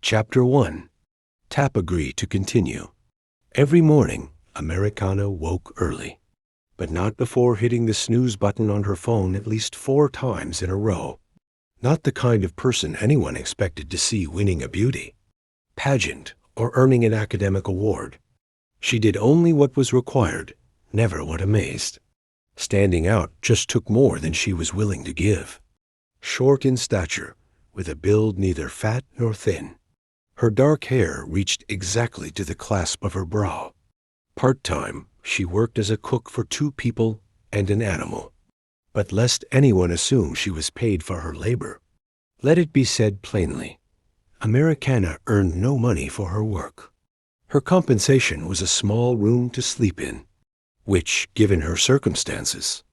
Chapter 1. Tap Agree to Continue. Every morning, Americana woke early, but not before hitting the snooze button on her phone at least 4 times in a row. Not the kind of person anyone expected to see winning a beauty pageant or earning an academic award. She did only what was required, never what amazed. Standing out just took more than she was willing to give. Short in stature, with a build neither fat nor thin. Her dark hair reached exactly to the clasp of her brow. Part-time, she worked as a cook for 2 people and an animal. But lest anyone assume she was paid for her labor, let it be said plainly, Americana earned no money for her work. Her compensation was a small room to sleep in, which, given her circumstances,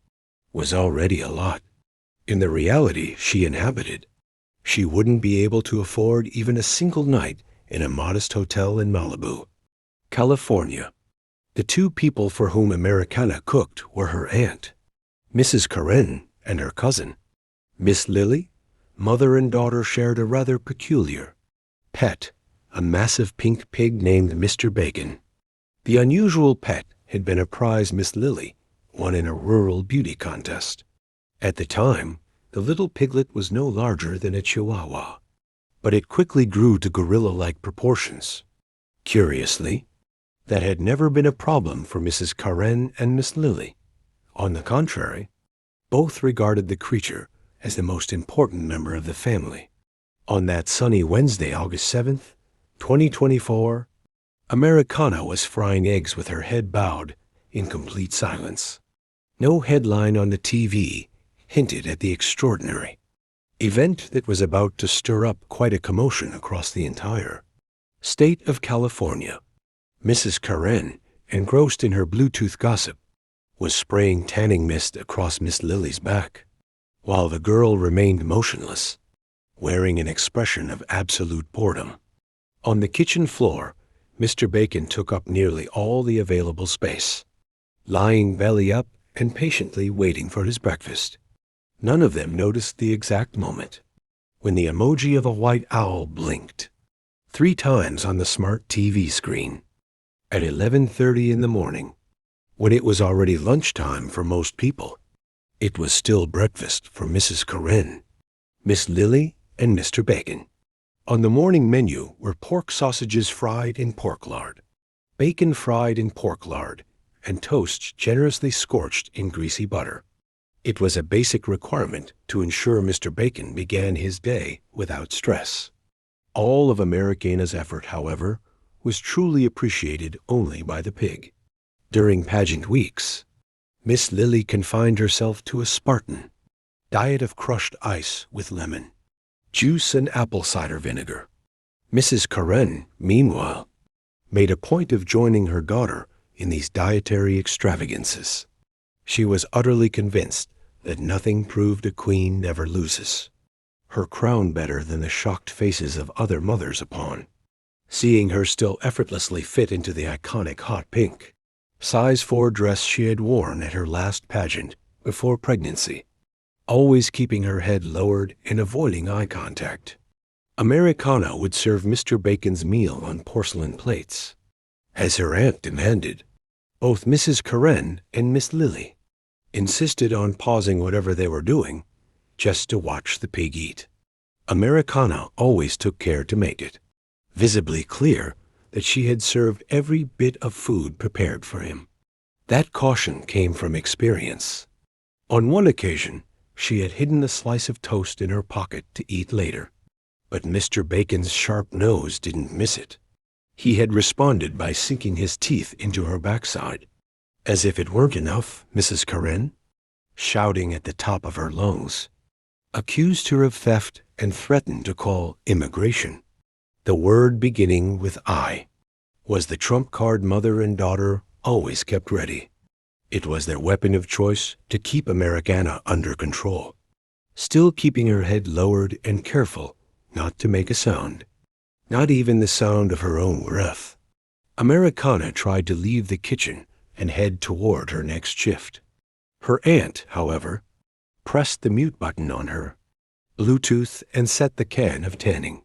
was already a lot. In the reality she inhabited, she wouldn't be able to afford even a single night in a modest hotel in Malibu, California. The 2 people for whom Americana cooked were her aunt, Mrs. Karen, and her cousin, Miss Lily. Mother and daughter shared a rather peculiar pet, a massive pink pig named Mr. Bacon. The unusual pet had been a prize Miss Lily won in a rural beauty contest. At the time, the little piglet was no larger than a chihuahua, but it quickly grew to gorilla-like proportions. Curiously, that had never been a problem for Mrs. Karen and Miss Lily. On the contrary, both regarded the creature as the most important member of the family. On that sunny Wednesday, August 7th, 2024, Americana was frying eggs with her head bowed in complete silence. No headline on the TV hinted at the extraordinary event that was about to stir up quite a commotion across the entire state of California. Mrs. Karen, engrossed in her Bluetooth gossip, was spraying tanning mist across Miss Lily's back, while the girl remained motionless, wearing an expression of absolute boredom. On the kitchen floor, Mr. Bacon took up nearly all the available space, lying belly up and patiently waiting for his breakfast. None of them noticed the exact moment when the emoji of a white owl blinked 3 times on the smart TV screen. At 11:30 in the morning, when it was already lunchtime for most people, it was still breakfast for Mrs. Karen, Miss Lily, and Mr. Bacon. On the morning menu were pork sausages fried in pork lard, bacon fried in pork lard, and toast generously scorched in greasy butter. It was a basic requirement to ensure Mr. Bacon began his day without stress. All of Americana's effort, however, was truly appreciated only by the pig. During pageant weeks, Miss Lily confined herself to a Spartan diet of crushed ice with lemon, juice, and apple cider vinegar. Mrs. Karen, meanwhile, made a point of joining her daughter in these dietary extravagances. She was utterly convinced that nothing proved a queen never loses her crown better than the shocked faces of other mothers upon seeing her still effortlessly fit into the iconic hot pink size 4 dress she had worn at her last pageant before pregnancy, always keeping her head lowered and avoiding eye contact. Americana would serve Mr. Bacon's meal on porcelain plates, as her aunt demanded. Both Mrs. Karen and Miss Lily insisted on pausing whatever they were doing just to watch the pig eat. Americana always took care to make it visibly clear that she had served every bit of food prepared for him. That caution came from experience. On one occasion, she had hidden a slice of toast in her pocket to eat later, but Mr. Bacon's sharp nose didn't miss it. He had responded by sinking his teeth into her backside. As if it weren't enough, Mrs. Karen, shouting at the top of her lungs, accused her of theft and threatened to call immigration. The word beginning with I was the trump card mother and daughter always kept ready. It was their weapon of choice to keep Americana under control, still keeping her head lowered and careful not to make a sound, not even the sound of her own breath. Americana tried to leave the kitchen and head toward her next shift. Her aunt, however, pressed the mute button on her Bluetooth and set the can of tanning.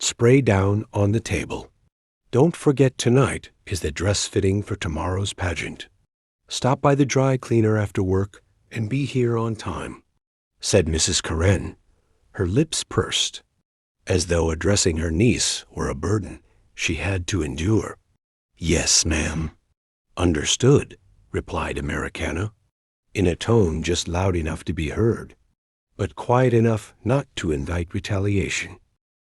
spray down on the table. Don't forget tonight is the dress fitting for tomorrow's pageant. Stop by the dry cleaner after work and be here on time, said Mrs. Karen, her lips pursed, as though addressing her niece were a burden she had to endure. Yes, ma'am. Understood, replied Americana, in a tone just loud enough to be heard, but quiet enough not to invite retaliation.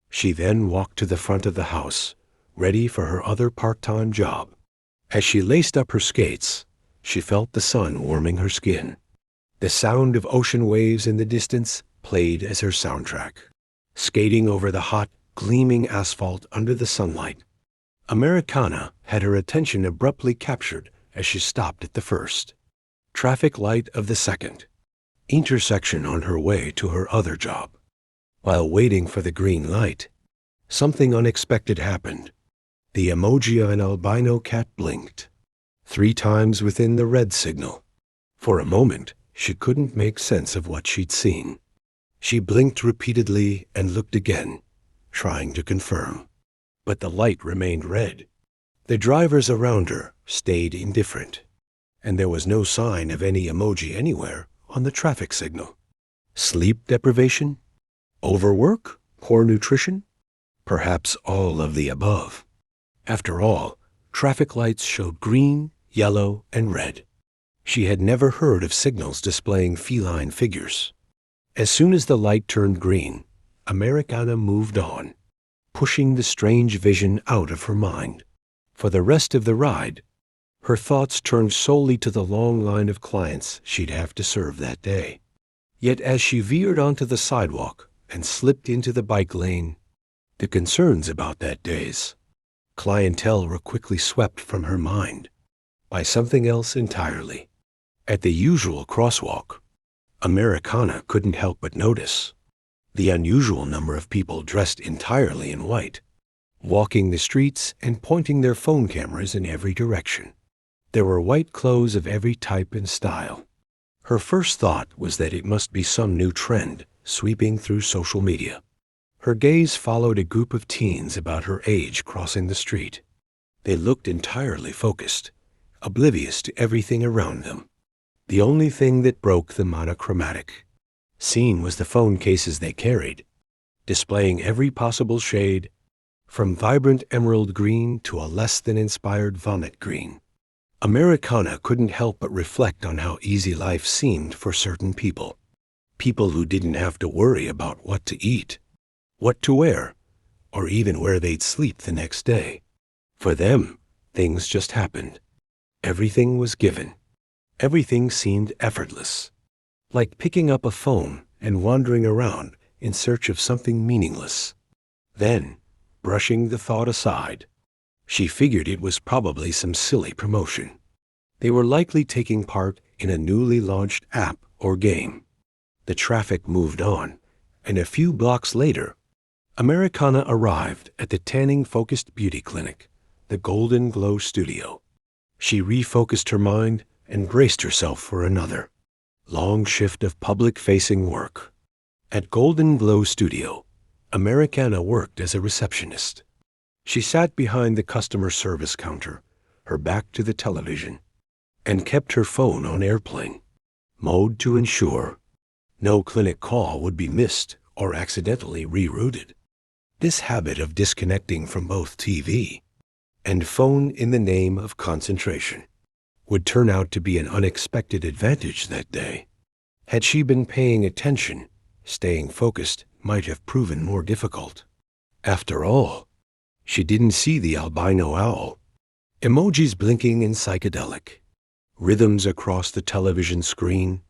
She then walked to the front of the house, ready for her other part-time job. As she laced up her skates, she felt the sun warming her skin. The sound of ocean waves in the distance played as her soundtrack, skating over the hot, gleaming asphalt under the sunlight. Americana had her attention abruptly captured as she stopped at the first traffic light of the second intersection on her way to her other job. While waiting for the green light, something unexpected happened. The emoji of an albino cat blinked 3 times within the red signal. For a moment, she couldn't make sense of what she'd seen. She blinked repeatedly and looked again, trying to confirm. But the light remained red. The drivers around her stayed indifferent, and there was no sign of any emoji anywhere on the traffic signal. Sleep deprivation? Overwork? Poor nutrition? Perhaps all of the above. After all, traffic lights showed green, yellow, and red. She had never heard of signals displaying feline figures. As soon as the light turned green, Americana moved on, pushing the strange vision out of her mind. For the rest of the ride, her thoughts turned solely to the long line of clients she'd have to serve that day. Yet as she veered onto the sidewalk and slipped into the bike lane, the concerns about that day's clientele were quickly swept from her mind by something else entirely. At the usual crosswalk, Americana couldn't help but notice the unusual number of people dressed entirely in white, walking the streets and pointing their phone cameras in every direction. There were white clothes of every type and style. Her first thought was that it must be some new trend sweeping through social media. Her gaze followed a group of teens about her age crossing the street. They looked entirely focused, oblivious to everything around them. The only thing that broke the monochromatic scene was the phone cases they carried, displaying every possible shade, from vibrant emerald green to a less-than-inspired vomit green. Americana couldn't help but reflect on how easy life seemed for certain people. People who didn't have to worry about what to eat, what to wear, or even where they'd sleep the next day. For them, things just happened. Everything was given. Everything seemed effortless, like picking up a phone and wandering around in search of something meaningless. Then, brushing the thought aside, she figured it was probably some silly promotion. They were likely taking part in a newly launched app or game. The traffic moved on, and a few blocks later, Americana arrived at the tanning-focused beauty clinic, the Golden Glow Studio. She refocused her mind and braced herself for another long shift of public-facing work. At Golden Glow Studio, Americana worked as a receptionist. She sat behind the customer service counter, her back to the television, and kept her phone on airplane mode to ensure no clinic call would be missed or accidentally rerouted. This habit of disconnecting from both TV and phone in the name of concentration would turn out to be an unexpected advantage that day. Had she been paying attention, staying focused might have proven more difficult. After all, she didn't see the albino owl, emojis blinking and psychedelic, rhythms across the television screen,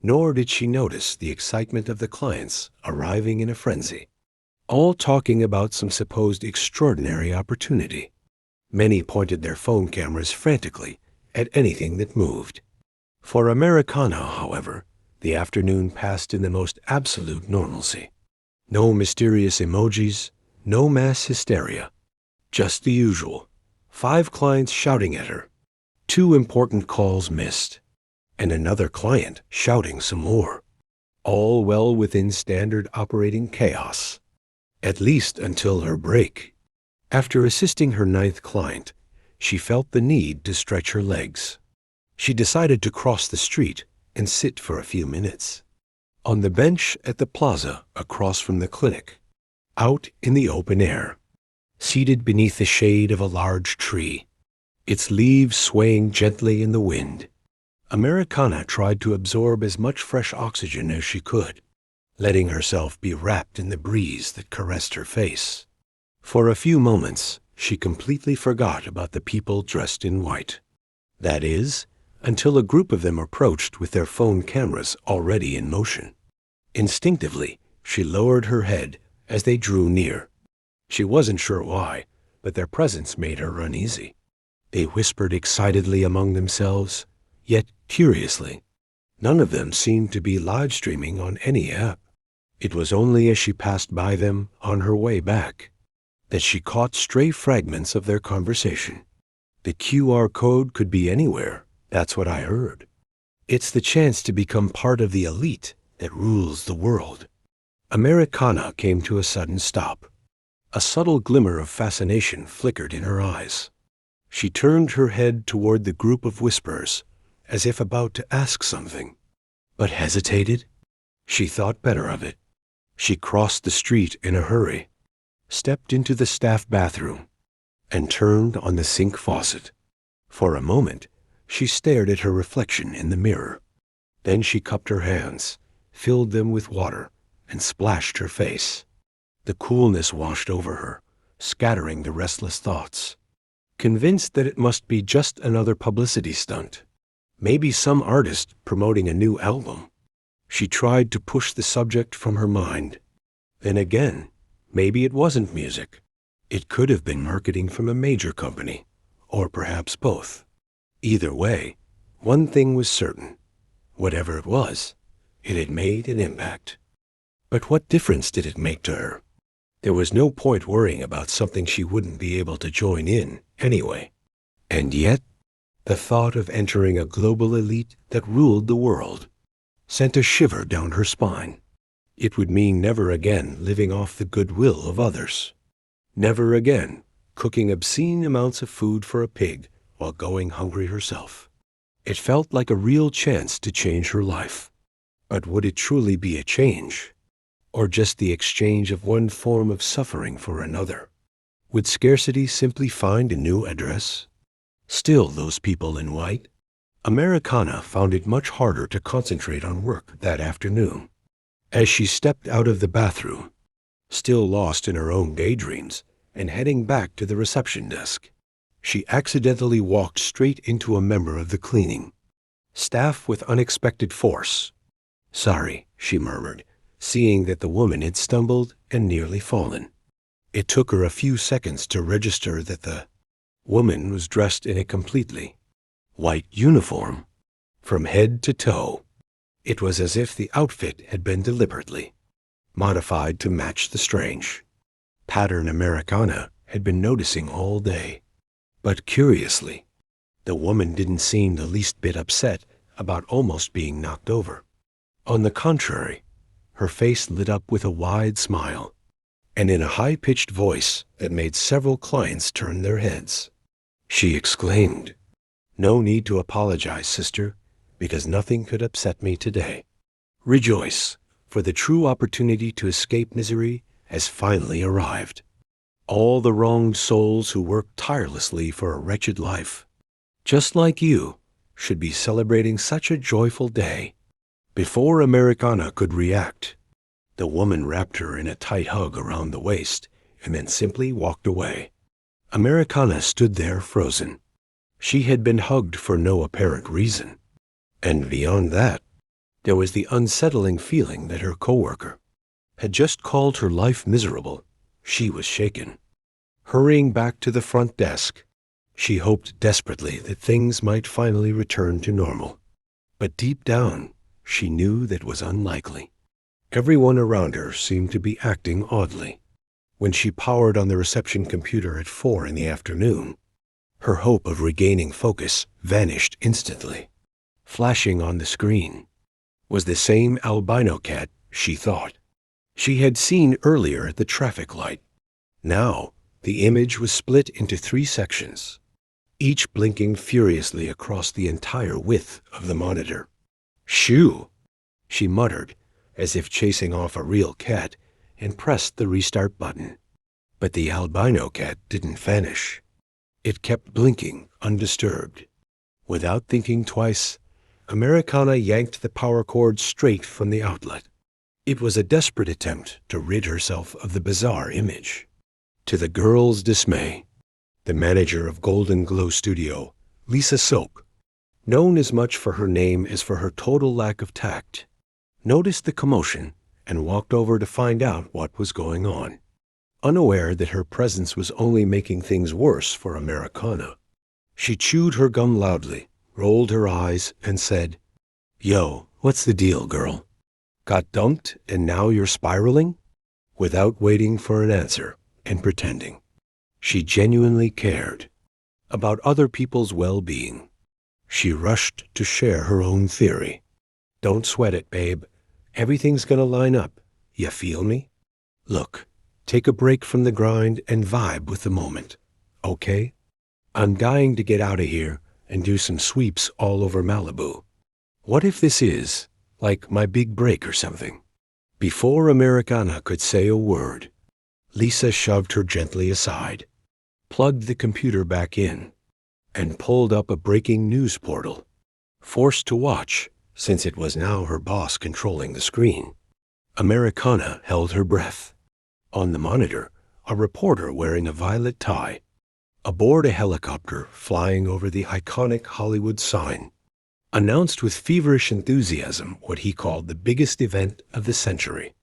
nor did she notice the excitement of the clients arriving in a frenzy, all talking about some supposed extraordinary opportunity. Many pointed their phone cameras frantically at anything that moved. For Americana, however, the afternoon passed in the most absolute normalcy. No mysterious emojis, no mass hysteria, just the usual. 5 clients shouting at her, 2 important calls missed, and another client shouting some more, all well within standard operating chaos. at least until her break. After assisting her 9th client, she felt the need to stretch her legs. She decided to cross the street and sit for a few minutes. On the bench at the plaza across from the clinic, out in the open air, seated beneath the shade of a large tree, its leaves swaying gently in the wind, Americana tried to absorb as much fresh oxygen as she could, letting herself be wrapped in the breeze that caressed her face. For a few moments, she completely forgot about the people dressed in white. That is, until a group of them approached with their phone cameras already in motion. Instinctively, she lowered her head as they drew near. She wasn't sure why, but their presence made her uneasy. They whispered excitedly among themselves, yet curiously. None of them seemed to be live streaming on any app. It was only as she passed by them on her way back that she caught stray fragments of their conversation. The QR code could be anywhere, that's what I heard. It's the chance to become part of the elite that rules the world. Americana came to a sudden stop. A subtle glimmer of fascination flickered in her eyes. She turned her head toward the group of whisperers, as if about to ask something, but hesitated. She thought better of it. She crossed the street in a hurry, stepped into the staff bathroom, and turned on the sink faucet. For a moment, she stared at her reflection in the mirror. Then she cupped her hands, filled them with water, and splashed her face. The coolness washed over her, scattering the restless thoughts. Convinced that it must be just another publicity stunt, maybe some artist promoting a new album, she tried to push the subject from her mind. Then again, maybe it wasn't music. It could have been marketing from a major company, or perhaps both. Either way, one thing was certain. Whatever it was, it had made an impact. But what difference did it make to her? There was no point worrying about something she wouldn't be able to join in anyway. And yet, the thought of entering a global elite that ruled the world sent a shiver down her spine. It would mean never again living off the goodwill of others. Never again cooking obscene amounts of food for a pig while going hungry herself. It felt like a real chance to change her life. But would it truly be a change? Or just the exchange of one form of suffering for another? Would scarcity simply find a new address? Still those people in white? Americana found it much harder to concentrate on work that afternoon. As she stepped out of the bathroom, still lost in her own daydreams, and heading back to the reception desk, she accidentally walked straight into a member of the cleaning staff with unexpected force. "Sorry," she murmured, seeing that the woman had stumbled and nearly fallen. It took her a few seconds to register that the woman was dressed in a completely white uniform, from head to toe. It was as if the outfit had been deliberately modified to match the strange pattern Americana had been noticing all day. But curiously, the woman didn't seem the least bit upset about almost being knocked over. On the contrary, her face lit up with a wide smile, and in a high-pitched voice that made several clients turn their heads, she exclaimed, "No need to apologize, sister, because nothing could upset me today. Rejoice, for the true opportunity to escape misery has finally arrived. All the wronged souls who worked tirelessly for a wretched life, just like you, should be celebrating such a joyful day." Before Americana could react, the woman wrapped her in a tight hug around the waist and then simply walked away. Americana stood there frozen. She had been hugged for no apparent reason. And beyond that, there was the unsettling feeling that her coworker had just called her life miserable. She was shaken. Hurrying back to the front desk, she hoped desperately that things might finally return to normal. But deep down, she knew that was unlikely. Everyone around her seemed to be acting oddly. When she powered on the reception computer at 4 in the afternoon, her hope of regaining focus vanished instantly. Flashing on the screen was the same albino cat, she thought. she had seen earlier at the traffic light. Now, the image was split into 3 sections, each blinking furiously across the entire width of the monitor. "Shoo!" she muttered, as if chasing off a real cat, and pressed the restart button. But the albino cat didn't vanish. It kept blinking undisturbed. Without thinking twice, Americana yanked the power cord straight from the outlet. It was a desperate attempt to rid herself of the bizarre image. To the girl's dismay, the manager of Golden Glow Studio, Lisa Soap, known as much for her name as for her total lack of tact, noticed the commotion and walked over to find out what was going on. Unaware that her presence was only making things worse for Americana, she chewed her gum loudly, rolled her eyes, and said, "Yo, what's the deal, girl? Got dumped and now you're spiraling?" Without waiting for an answer and pretending. She genuinely cared about other people's well-being. She rushed to share her own theory. "Don't sweat it, babe. Everything's gonna line up. You feel me? Look, take a break from the grind and vibe with the moment, okay? I'm dying to get out of here and do some sweeps all over Malibu. What if this is, like, my big break or something?" Before Americana could say a word, Lisa shoved her gently aside, plugged the computer back in, and pulled up a breaking news portal. Forced to watch, since it was now her boss controlling the screen, Americana held her breath. On the monitor, a reporter wearing a violet tie, aboard a helicopter flying over the iconic Hollywood sign, announced with feverish enthusiasm what he called the biggest event of the century.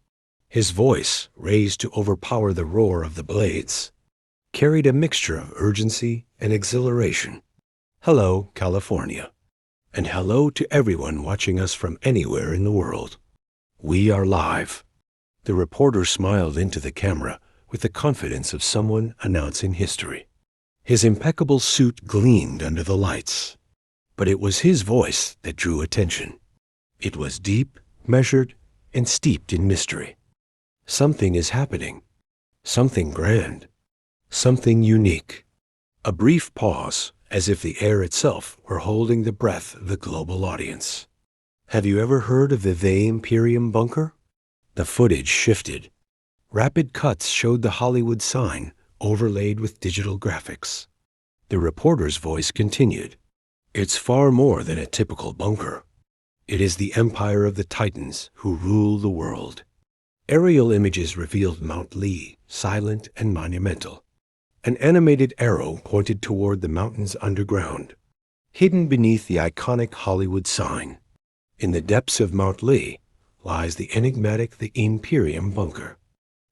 His voice, raised to overpower the roar of the blades, carried a mixture of urgency and exhilaration. "Hello, California. And hello to everyone watching us from anywhere in the world. We are live." The reporter smiled into the camera with the confidence of someone announcing history. His impeccable suit gleamed under the lights. But it was his voice that drew attention. It was deep, measured, and steeped in mystery. Something is happening. Something grand. Something unique. A brief pause, as if the air itself were holding the breath of the global audience. "Have you ever heard of the Imperium bunker?" The footage shifted. Rapid cuts showed the Hollywood sign overlaid with digital graphics. The reporter's voice continued. "It's far more than a typical bunker. It is the empire of the Titans who rule the world." Aerial images revealed Mount Lee, silent and monumental. An animated arrow pointed toward the mountains underground, hidden beneath the iconic Hollywood sign. In the depths of Mount Lee lies the enigmatic The-IMPERIUM bunker,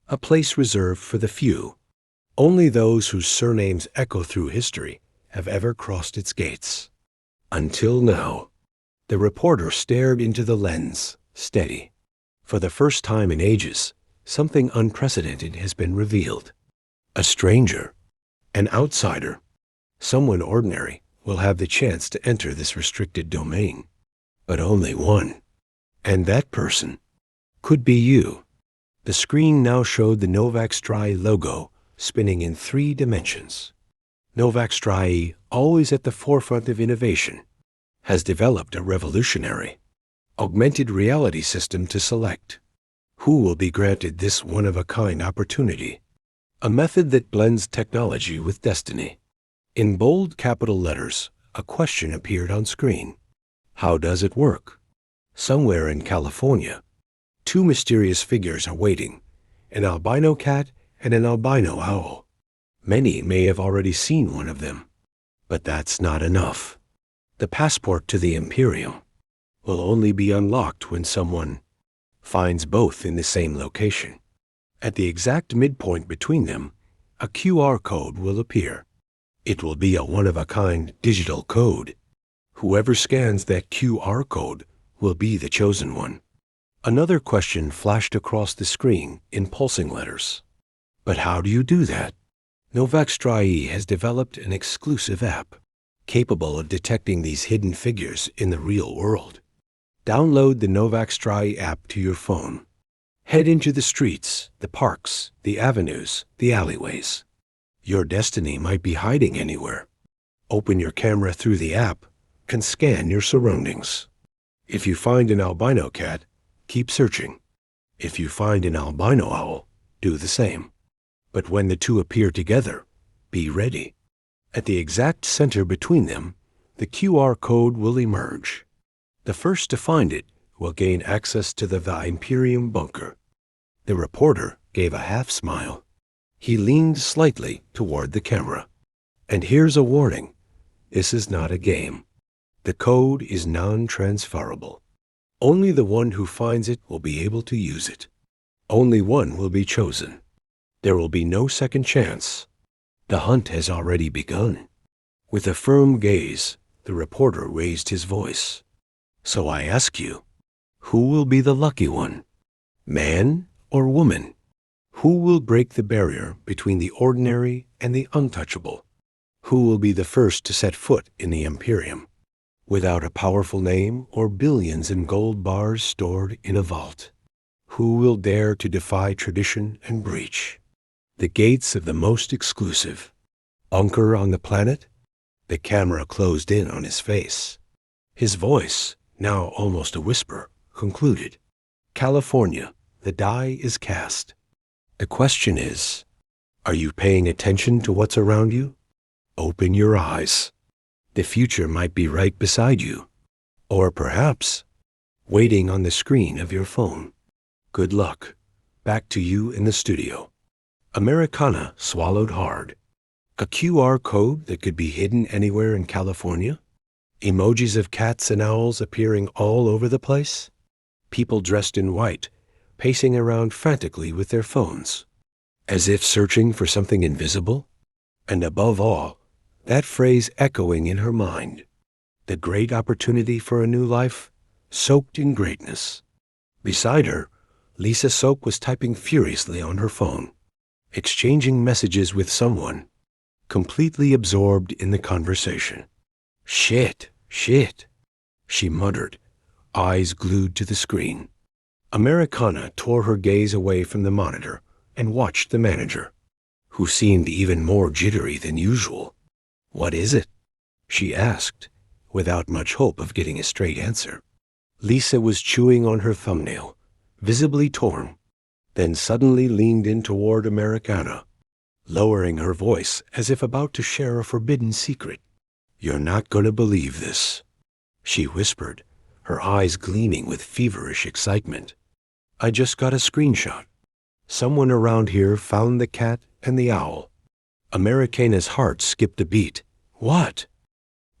a place reserved for the few. Only those whose surnames echo through history have ever crossed its gates. Until now, the reporter stared into the lens, steady. For the first time in ages, something unprecedented has been revealed. A stranger, an outsider, someone ordinary will have the chance to enter this restricted domain. But only one. And that person could be you. The screen now showed the Novak Strai logo spinning in 3 dimensions. Novak Strai, always at the forefront of innovation, has developed a revolutionary, augmented reality system to select who will be granted this one-of-a-kind opportunity. A method that blends technology with destiny. In bold capital letters, a question appeared on screen. How does it work? Somewhere in California, 2 mysterious figures are waiting, an albino cat and an albino owl. Many may have already seen one of them, but that's not enough. The passport to the Imperium will only be unlocked when someone finds both in the same location. At the exact midpoint between them, a QR code will appear. It will be a one-of-a-kind digital code. Whoever scans that QR code will be the chosen one. Another question flashed across the screen in pulsing letters. But how do you do that? Novak Strai has developed an exclusive app capable of detecting these hidden figures in the real world. Download the Novak Strai app to your phone. Head into the streets, the parks, the avenues, the alleyways. Your destiny might be hiding anywhere. Open your camera through the app and scan your surroundings. If you find an albino cat, keep searching. If you find an albino owl, do the same. But when the two appear together, be ready. At the exact center between them, the QR code will emerge. The first to find it will gain access to the Imperium bunker. The reporter gave a half smile. He leaned slightly toward the camera. And here's a warning. This is not a game. The code is non-transferable. Only the one who finds it will be able to use it. Only one will be chosen. There will be no second chance. The hunt has already begun. With a firm gaze, the reporter raised his voice. So I ask you, who will be the lucky one? Man or woman? Who will break the barrier between the ordinary and the untouchable? Who will be the first to set foot in the Imperium, without a powerful name or billions in gold bars stored in a vault? Who will dare to defy tradition and breach the gates of the most exclusive bunker on the planet? The camera closed in on his face. His voice, now almost a whisper, concluded. California, the die is cast. The question is, are you paying attention to what's around you? Open your eyes. The future might be right beside you, or perhaps waiting on the screen of your phone. Good luck. Back to you in the studio. Americana swallowed hard. A QR code that could be hidden anywhere in California? Emojis of cats and owls appearing all over the place? People dressed in white, pacing around frantically with their phones, as if searching for something invisible? And above all, that phrase echoing in her mind, the great opportunity for a new life, soaked in greatness. Beside her, Lisa Soap was typing furiously on her phone, exchanging messages with someone, completely absorbed in the conversation. Shit, she muttered, eyes glued to the screen. Americana tore her gaze away from the monitor and watched the manager, who seemed even more jittery than usual. What is it? She asked, without much hope of getting a straight answer. Lisa was chewing on her thumbnail, visibly torn, then suddenly leaned in toward Americana, lowering her voice as if about to share a forbidden secret. You're not going to believe this, she whispered, her eyes gleaming with feverish excitement. I just got a screenshot. Someone around here found the cat and the owl. Americana's heart skipped a beat. What?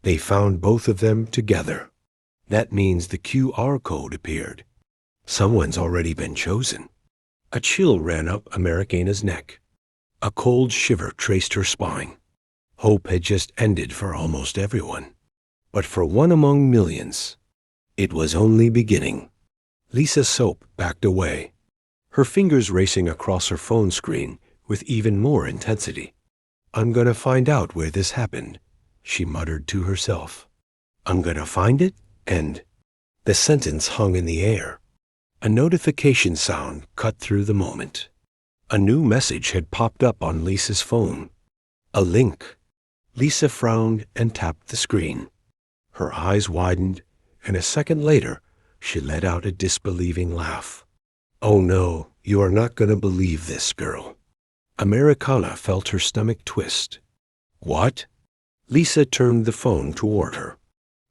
They found both of them together. That means the QR code appeared. Someone's already been chosen. A chill ran up Americana's neck. A cold shiver traced her spine. Hope had just ended for almost everyone. But for one among millions, it was only beginning. Lisa Soap backed away, her fingers racing across her phone screen with even more intensity. I'm gonna find out where this happened, she muttered to herself. I'm gonna find it, and the sentence hung in the air. A notification sound cut through the moment. A new message had popped up on Lisa's phone. A link. Lisa frowned and tapped the screen. Her eyes widened, and a second later, she let out a disbelieving laugh. Oh no, you are not going to believe this, girl. Americana felt her stomach twist. What? Lisa turned the phone toward her.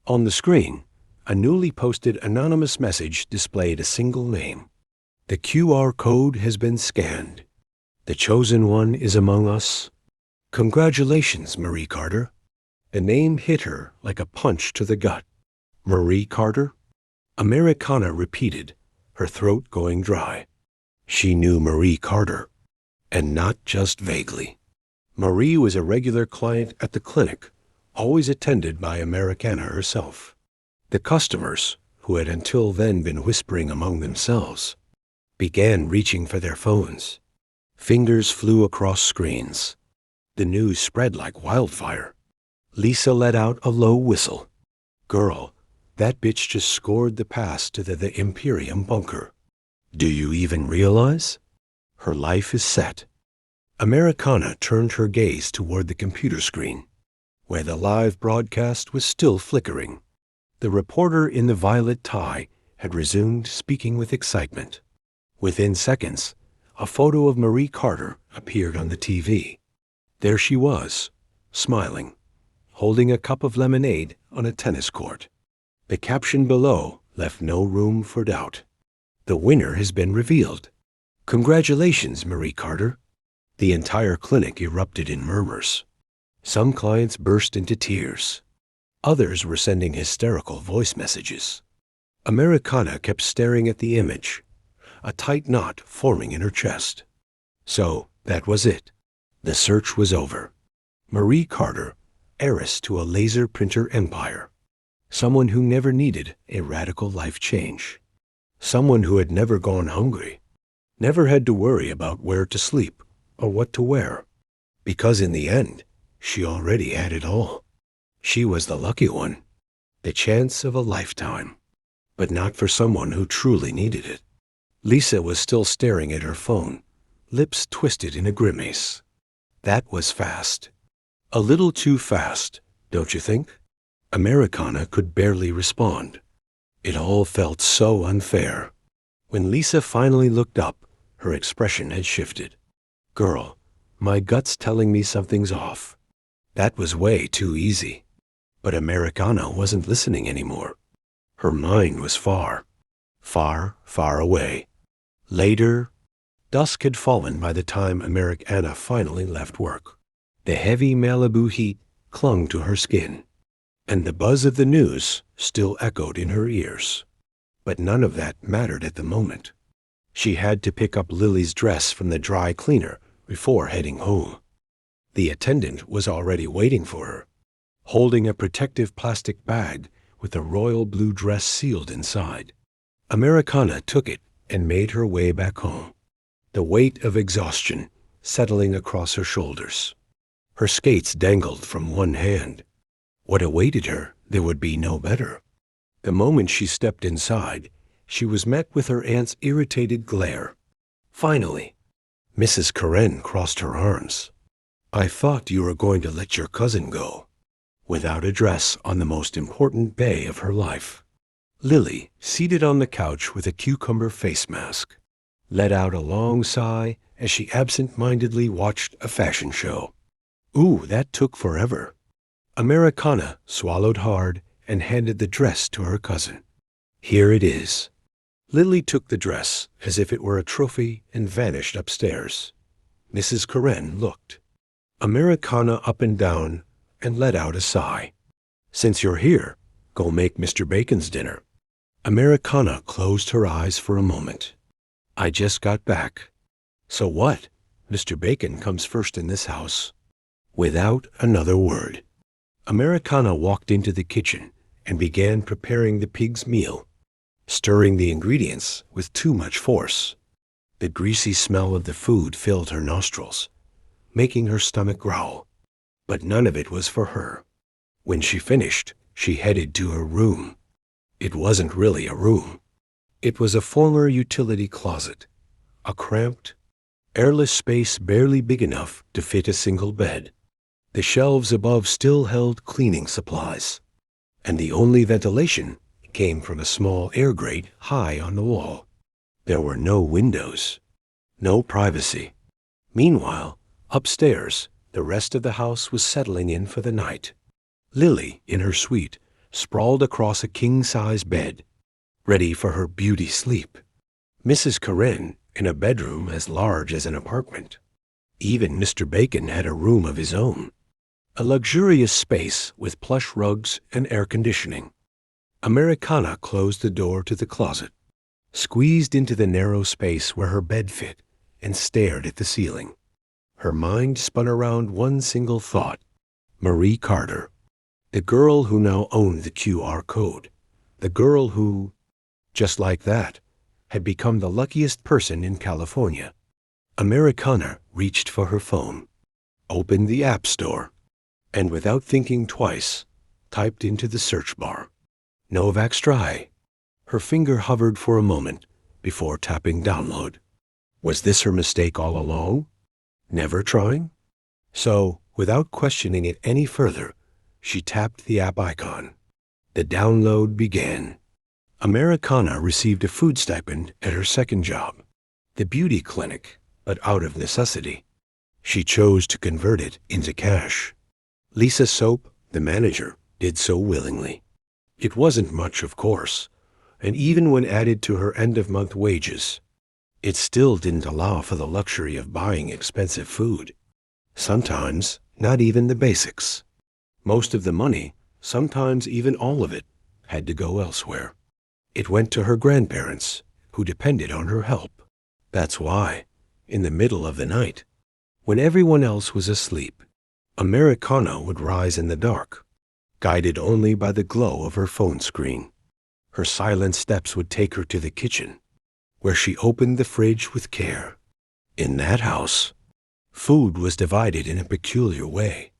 On the screen, a newly posted anonymous message displayed a single name. The QR code has been scanned. The chosen one is among us. Congratulations, Marie Carter. The name hit her like a punch to the gut. Marie Carter? Americana repeated, her throat going dry. She knew Marie Carter, and not just vaguely. Marie was a regular client at the clinic, always attended by Americana herself. The customers, who had until then been whispering among themselves, began reaching for their phones. Fingers flew across screens. The news spread like wildfire. Lisa let out a low whistle. Girl, that bitch just scored the pass to the Imperium bunker. Do you even realize? Her life is set. Americana turned her gaze toward the computer screen, where the live broadcast was still flickering. The reporter in the violet tie had resumed speaking with excitement. Within seconds, a photo of Marie Carter appeared on the TV. There she was, smiling, holding a cup of lemonade on a tennis court. The caption below left no room for doubt. The winner has been revealed. Congratulations, Marie Carter. The entire clinic erupted in murmurs. Some clients burst into tears. Others were sending hysterical voice messages. Americana kept staring at the image, a tight knot forming in her chest. So, that was it. The search was over. Marie Carter, heiress to a laser printer empire. Someone who never needed a radical life change. Someone who had never gone hungry. Never had to worry about where to sleep or what to wear. Because in the end, she already had it all. She was the lucky one. The chance of a lifetime. But not for someone who truly needed it. Lisa was still staring at her phone, lips twisted in a grimace. That was fast. A little too fast, don't you think? Americana could barely respond. It all felt so unfair. When Lisa finally looked up, her expression had shifted. Girl, my gut's telling me something's off. That was way too easy. But Americana wasn't listening anymore. Her mind was far, far, far away. Later, dusk had fallen by the time Americana finally left work. The heavy Malibu heat clung to her skin, and the buzz of the news still echoed in her ears. But none of that mattered at the moment. She had to pick up Lily's dress from the dry cleaner before heading home. The attendant was already waiting for her, holding a protective plastic bag with a royal blue dress sealed inside. Americana took it and made her way back home, the weight of exhaustion settling across her shoulders. Her skates dangled from one hand. What awaited her there would be no better. The moment she stepped inside, she was met with her aunt's irritated glare. Finally, Mrs. Karen crossed her arms. I thought you were going to let your cousin go. Without a dress on the most important day of her life. Lily, seated on the couch with a cucumber face mask, let out a long sigh as she absent-mindedly watched a fashion show. Ooh, that took forever. Americana swallowed hard and handed the dress to her cousin. Here it is. Lily took the dress as if it were a trophy and vanished upstairs. Mrs. Karen looked. Americana up and down and let out a sigh. Since you're here, go make Mr. Bacon's dinner. Americana closed her eyes for a moment. I just got back. So what? Mr. Bacon comes first in this house. Without another word, Americana walked into the kitchen and began preparing the pig's meal, stirring the ingredients with too much force. The greasy smell of the food filled her nostrils, making her stomach growl. But none of it was for her. When she finished, she headed to her room. It wasn't really a room. It was a former utility closet, a cramped, airless space barely big enough to fit a single bed. The shelves above still held cleaning supplies, and the only ventilation came from a small air grate high on the wall. There were no windows, no privacy. Meanwhile, upstairs, the rest of the house was settling in for the night. Lily, in her suite, sprawled across a king-size bed, ready for her beauty sleep. Mrs. Karen in a bedroom as large as an apartment. Even Mr. Bacon had a room of his own, a luxurious space with plush rugs and air conditioning. Americana closed the door to the closet, squeezed into the narrow space where her bed fit, and stared at the ceiling. Her mind spun around one single thought. Marie Carter, the girl who now owned the QR code, the girl who, just like that, had become the luckiest person in California. Americana reached for her phone, opened the App Store, and without thinking twice, typed into the search bar, Novak Stry. Her finger hovered for a moment before tapping download. Was this her mistake all along? Never trying? So, without questioning it any further, she tapped the app icon. The download began. Americana received a food stipend at her second job, the beauty clinic, but out of necessity. She chose to convert it into cash. Lisa Soap, the manager, did so willingly. It wasn't much, of course, and even when added to her end-of-month wages, it still didn't allow for the luxury of buying expensive food. Sometimes, not even the basics. Most of the money, sometimes even all of it, had to go elsewhere. It went to her grandparents, who depended on her help. That's why, in the middle of the night, when everyone else was asleep, Americana would rise in the dark, guided only by the glow of her phone screen. Her silent steps would take her to the kitchen, where she opened the fridge with care. In that house, food was divided in a peculiar way.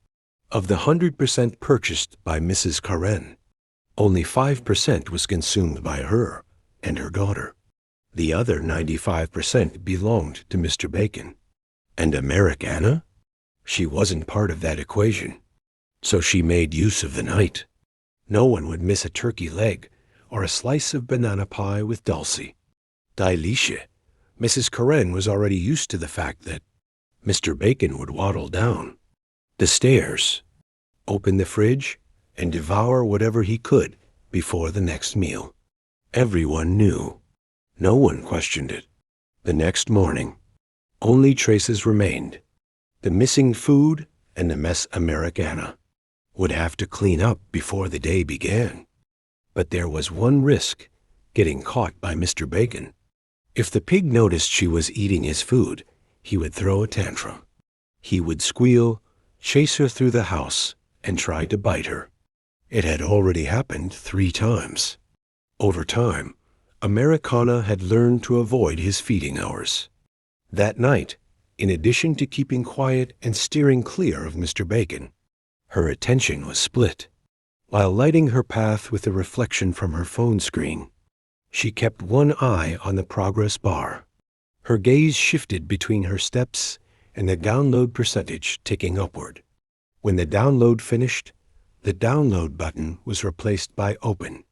Of the 100% purchased by Mrs. Karen, only 5% was consumed by her and her daughter. The other 95% belonged to Mr. Bacon. And Americana? She wasn't part of that equation. So she made use of the night. No one would miss a turkey leg or a slice of banana pie with Dulcie. Delicia, Mrs. Karen was already used to the fact that Mr. Bacon would waddle down the stairs, open the fridge, and devour whatever he could before the next meal. Everyone knew. No one questioned it. The next morning, only traces remained. The missing food and the mess Americana would have to clean up before the day began. But there was one risk, getting caught by Mr. Bacon. If the pig noticed she was eating his food, he would throw a tantrum. He would squeal, chase her through the house, and try to bite her. It had already happened 3 times. Over time, Americana had learned to avoid his feeding hours. That night, in addition to keeping quiet and steering clear of Mr. Bacon, her attention was split. While lighting her path with a reflection from her phone screen, she kept one eye on the progress bar. Her gaze shifted between her steps and the download percentage ticking upward. When the download finished, the download button was replaced by open.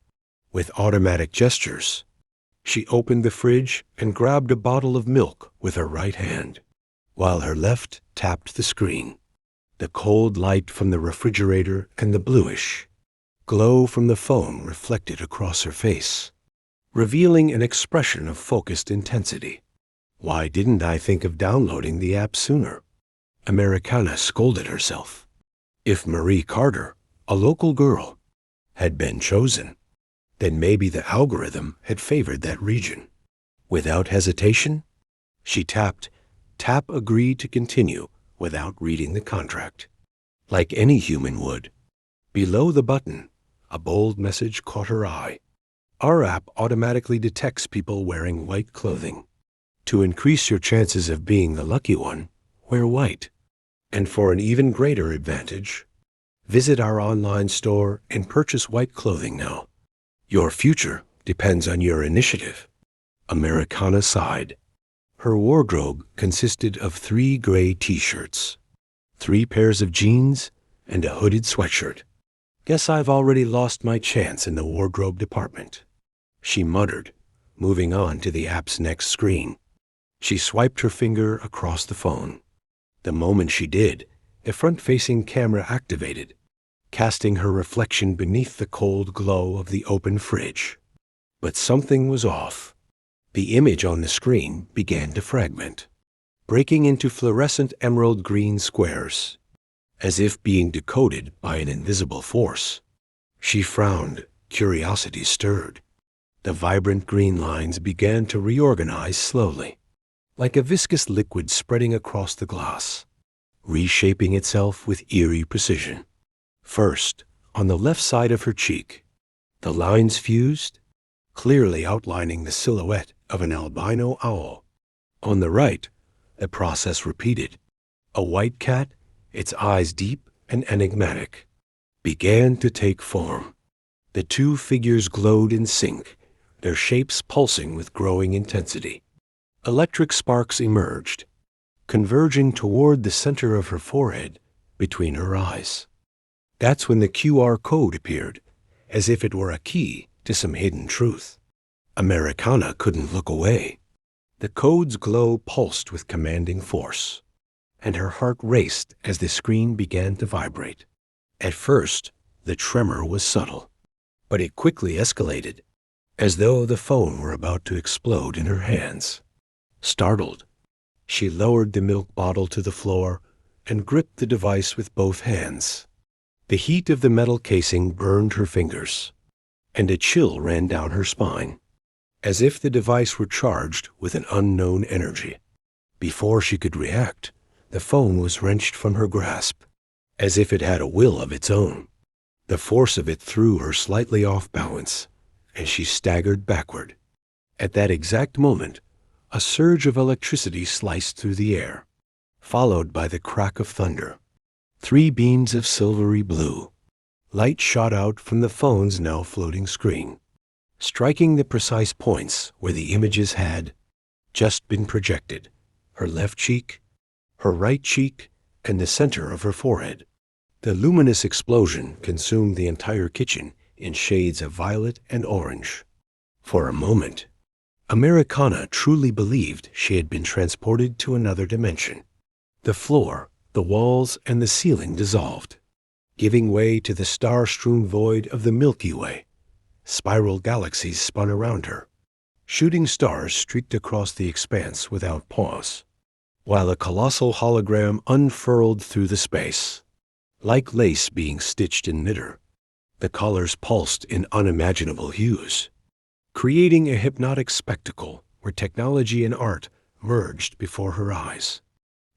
With automatic gestures, she opened the fridge and grabbed a bottle of milk with her right hand, while her left tapped the screen. The cold light from the refrigerator and the bluish glow from the phone reflected across her face, revealing an expression of focused intensity. Why didn't I think of downloading the app sooner? Americana scolded herself. If Marie Carter, a local girl, had been chosen, then maybe the algorithm had favored that region. Without hesitation, she tapped "Tap Agree to Continue" without reading the contract. Like any human would. Below the button, a bold message caught her eye. Our app automatically detects people wearing white clothing. To increase your chances of being the lucky one, wear white. And for an even greater advantage, visit our online store and purchase white clothing now. Your future depends on your initiative. Americana sighed. Her wardrobe consisted of 3 gray t-shirts, 3 pairs of jeans, and a hooded sweatshirt. Guess I've already lost my chance in the wardrobe department, she muttered, moving on to the app's next screen. She swiped her finger across the phone. The moment she did, a front-facing camera activated, casting her reflection beneath the cold glow of the open fridge. But something was off. The image on the screen began to fragment, breaking into fluorescent emerald green squares, as if being decoded by an invisible force. She frowned, curiosity stirred. The vibrant green lines began to reorganize slowly, like a viscous liquid spreading across the glass, reshaping itself with eerie precision. First, on the left side of her cheek, the lines fused, clearly outlining the silhouette of an albino owl. On the right, the process repeated. A white cat, its eyes deep and enigmatic, began to take form. The 2 figures glowed in sync, their shapes pulsing with growing intensity. Electric sparks emerged, converging toward the center of her forehead between her eyes. That's when the QR code appeared, as if it were a key to some hidden truth. Americana couldn't look away. The code's glow pulsed with commanding force, and her heart raced as the screen began to vibrate. At first, the tremor was subtle, but it quickly escalated, as though the phone were about to explode in her hands. Startled, she lowered the milk bottle to the floor and gripped the device with both hands. The heat of the metal casing burned her fingers, and a chill ran down her spine, as if the device were charged with an unknown energy. Before she could react, the phone was wrenched from her grasp, as if it had a will of its own. The force of it threw her slightly off balance, and she staggered backward. At that exact moment, a surge of electricity sliced through the air, followed by the crack of thunder. 3 beams of silvery blue. Light shot out from the phone's now floating screen, striking the precise points where the images had just been projected: her left cheek, her right cheek, and the center of her forehead. The luminous explosion consumed the entire kitchen in shades of violet and orange. For a moment, Americana truly believed she had been transported to another dimension. The floor, the walls, and the ceiling dissolved, giving way to the star-strewn void of the Milky Way. Spiral galaxies spun around her. Shooting stars streaked across the expanse without pause, while a colossal hologram unfurled through the space. Like lace being stitched in knitter, the colors pulsed in unimaginable hues, creating a hypnotic spectacle where technology and art merged before her eyes.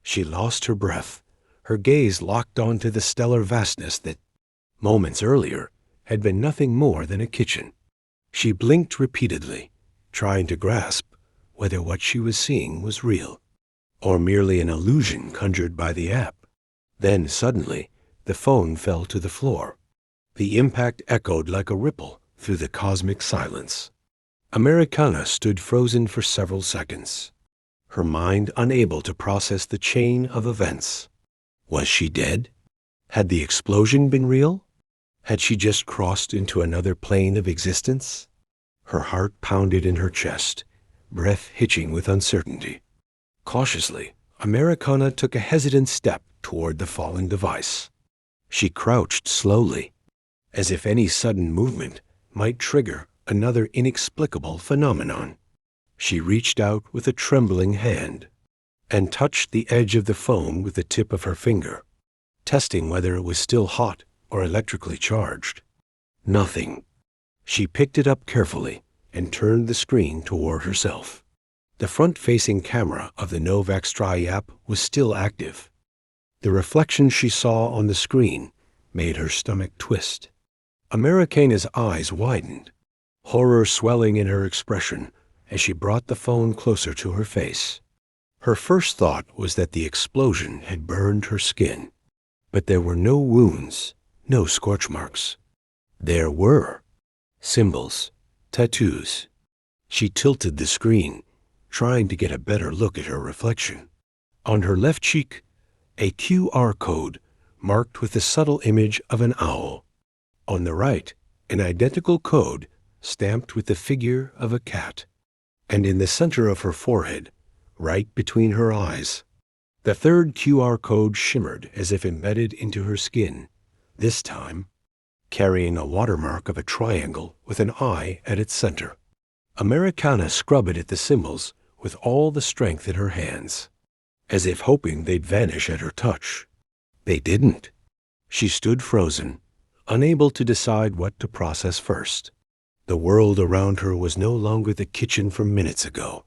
She lost her breath, her gaze locked onto the stellar vastness that, moments earlier, had been nothing more than a kitchen. She blinked repeatedly, trying to grasp whether what she was seeing was real, or merely an illusion conjured by the app. Then, suddenly, the phone fell to the floor. The impact echoed like a ripple through the cosmic silence. Americana stood frozen for several seconds, her mind unable to process the chain of events. Was she dead? Had the explosion been real? Had she just crossed into another plane of existence? Her heart pounded in her chest, breath hitching with uncertainty. Cautiously, Americana took a hesitant step toward the falling device. She crouched slowly, as if any sudden movement might trigger another inexplicable phenomenon. She reached out with a trembling hand and touched the edge of the phone with the tip of her finger, testing whether it was still hot or electrically charged. Nothing. She picked it up carefully and turned the screen toward herself. The front-facing camera of the Novax Stry app was still active. The reflection she saw on the screen made her stomach twist. Americana's eyes widened, horror swelling in her expression as she brought the phone closer to her face. Her first thought was that the explosion had burned her skin, but there were no wounds, no scorch marks. There were symbols, tattoos. She tilted the screen, trying to get a better look at her reflection. On her left cheek, a QR code marked with the subtle image of an owl. On the right, an identical code stamped with the figure of a cat. And in the center of her forehead, right between her eyes, the third QR code shimmered as if embedded into her skin, this time carrying a watermark of a triangle with an eye at its center. Americana scrubbed at the symbols with all the strength in her hands, as if hoping they'd vanish at her touch. They didn't. She stood frozen, unable to decide what to process first. The world around her was no longer the kitchen from minutes ago.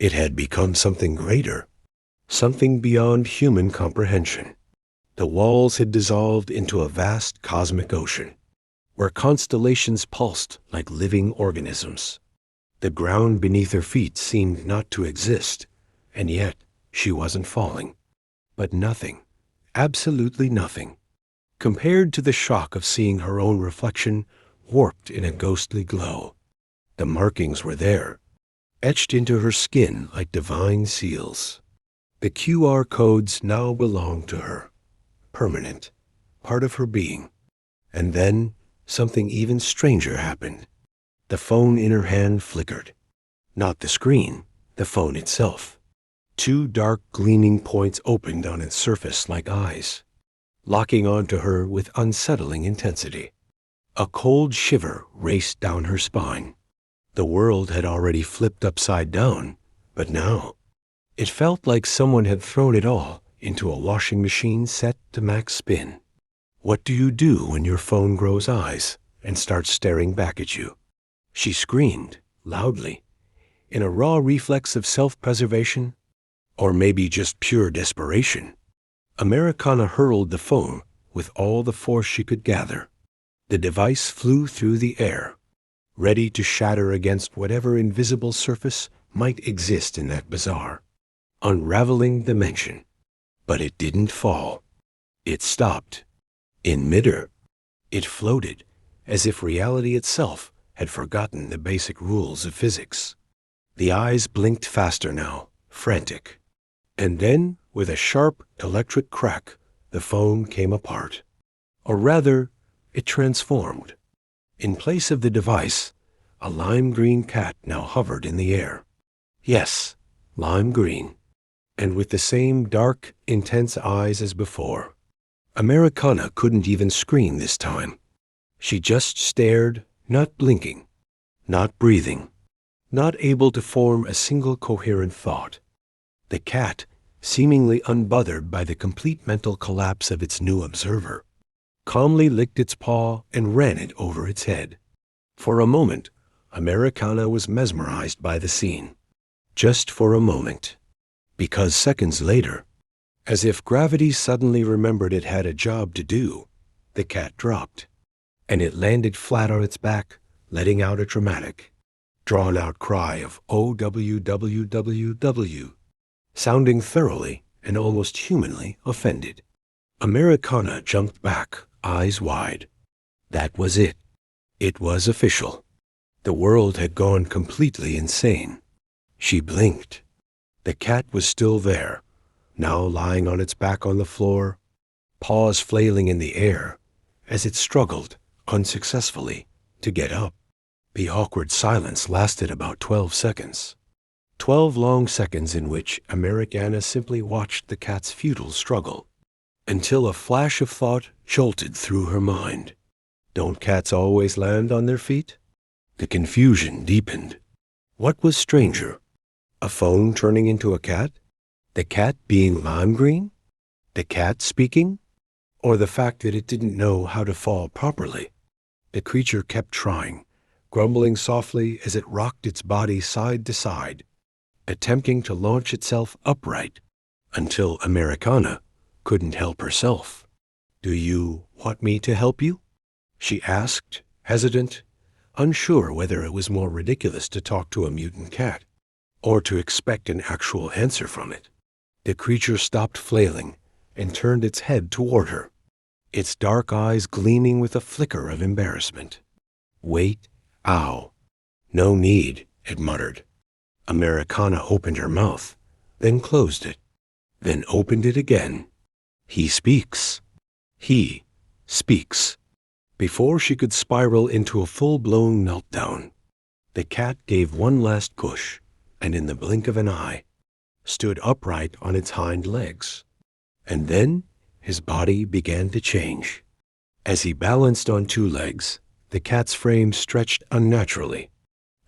It had become something greater, something beyond human comprehension. The walls had dissolved into a vast cosmic ocean, where constellations pulsed like living organisms. The ground beneath her feet seemed not to exist, and yet she wasn't falling. But nothing, absolutely nothing, compared to the shock of seeing her own reflection warped in a ghostly glow. The markings were there, etched into her skin like divine seals. The QR codes now belonged to her, permanent, part of her being. And then something even stranger happened. The phone in her hand flickered. Not the screen, the phone itself. Two dark gleaming points opened on its surface like eyes, locking onto her with unsettling intensity. A cold shiver raced down her spine. The world had already flipped upside down, but now it felt like someone had thrown it all into a washing machine set to max spin. What do you do when your phone grows eyes and starts staring back at you? She screamed, loudly, in a raw reflex of self-preservation, or maybe just pure desperation. Americana hurled the phone with all the force she could gather. The device flew through the air, ready to shatter against whatever invisible surface might exist in that bizarre, unraveling dimension. But it didn't fall. It stopped. In midair, it floated, as if reality itself had forgotten the basic rules of physics. The eyes blinked faster now, frantic. And then, with a sharp electric crack, the phone came apart. Or rather, it transformed. In place of the device, a lime green cat now hovered in the air. Yes, lime green, and with the same dark, intense eyes as before. Americana couldn't even scream this time. She just stared, not blinking, not breathing, not able to form a single coherent thought. The cat, seemingly unbothered by the complete mental collapse of its new observer, calmly licked its paw and ran it over its head. For a moment, Americana was mesmerized by the scene. Just for a moment. Because seconds later, as if gravity suddenly remembered it had a job to do, the cat dropped, and it landed flat on its back, letting out a dramatic, drawn-out cry of "OWWWW," sounding thoroughly and almost humanly offended. Americana jumped back, eyes wide. That was it. It was official. The world had gone completely insane. She blinked. The cat was still there, now lying on its back on the floor, paws flailing in the air as it struggled, unsuccessfully, to get up. The awkward silence lasted about 12 seconds. 12 long seconds in which Americana simply watched the cat's futile struggle, until a flash of thought jolted through her mind. Don't cats always land on their feet? The confusion deepened. What was stranger? A phone turning into a cat? The cat being lime green? The cat speaking? Or the fact that it didn't know how to fall properly? The creature kept trying, grumbling softly as it rocked its body side to side, attempting to launch itself upright, until Americana couldn't help herself. "Do you want me to help you?" she asked, hesitant, unsure whether it was more ridiculous to talk to a mutant cat, or to expect an actual answer from it. The creature stopped flailing and turned its head toward her, its dark eyes gleaming with a flicker of embarrassment. "Wait, ow. No need," it muttered. Americana opened her mouth, then closed it, then opened it again. "He speaks. He speaks." Before she could spiral into a full-blown meltdown, the cat gave one last push, and in the blink of an eye, stood upright on its hind legs. And then his body began to change. As he balanced on two legs, the cat's frame stretched unnaturally,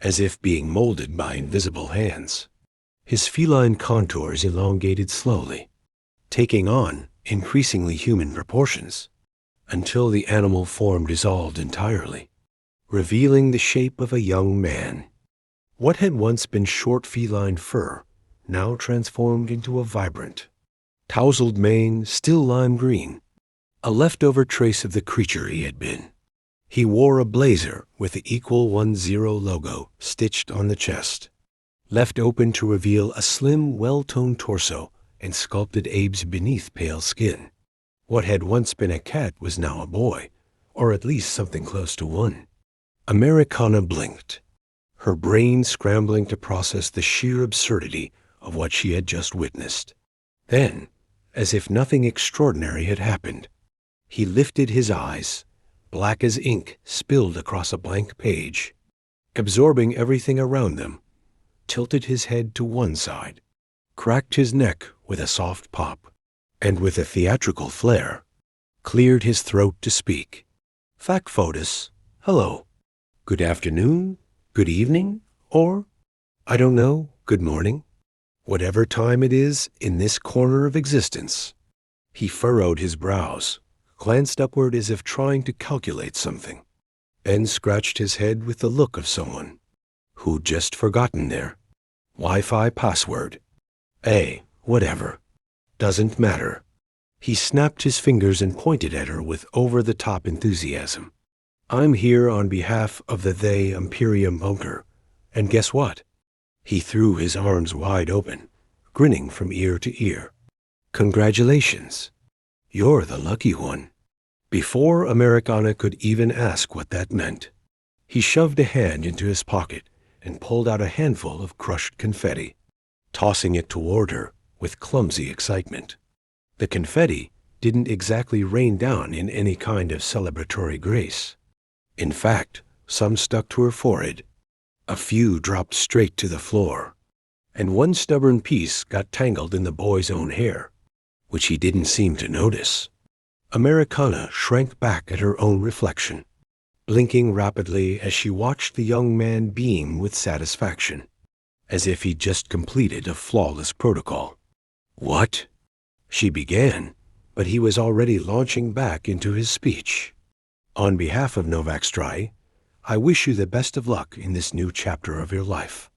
as if being molded by invisible hands. His feline contours elongated slowly, taking on increasingly human proportions, until the animal form dissolved entirely, revealing the shape of a young man. What had once been short feline fur now transformed into a vibrant, tousled mane still lime green, a leftover trace of the creature he had been. He wore a blazer with the Equal 10 logo stitched on the chest, left open to reveal a slim, well-toned torso and sculpted abes beneath pale skin. What had once been a cat was now a boy, or at least something close to one. Americana blinked. her brain scrambling to process the sheer absurdity of what she had just witnessed. Then, as if nothing extraordinary had happened, he lifted his eyes, black as ink spilled across a blank page, absorbing everything around them, tilted his head to one side, cracked his neck with a soft pop, and with a theatrical flair, cleared his throat to speak. "Fac Foedus, hello. Good afternoon, good evening, or, I don't know, good morning. Whatever time it is in this corner of existence." He furrowed his brows, glanced upward as if trying to calculate something, and scratched his head with the look of someone who'd just forgotten their Wi-Fi password. Whatever. Doesn't matter. He snapped his fingers and pointed at her with over-the-top enthusiasm. "I'm here on behalf of the THE-IMPERIUM bunker, and guess what?" He threw his arms wide open, grinning from ear to ear. "Congratulations. You're the lucky one." Before Americana could even ask what that meant, he shoved a hand into his pocket and pulled out a handful of crushed confetti, tossing it toward her with clumsy excitement. The confetti didn't exactly rain down in any kind of celebratory grace. In fact, some stuck to her forehead, a few dropped straight to the floor, and one stubborn piece got tangled in the boy's own hair, which he didn't seem to notice. Americana shrank back at her own reflection, blinking rapidly as she watched the young man beam with satisfaction, as if he'd just completed a flawless protocol. "What?" she began, but he was already launching back into his speech. "On behalf of Novak Strai, I wish you the best of luck in this new chapter of your life.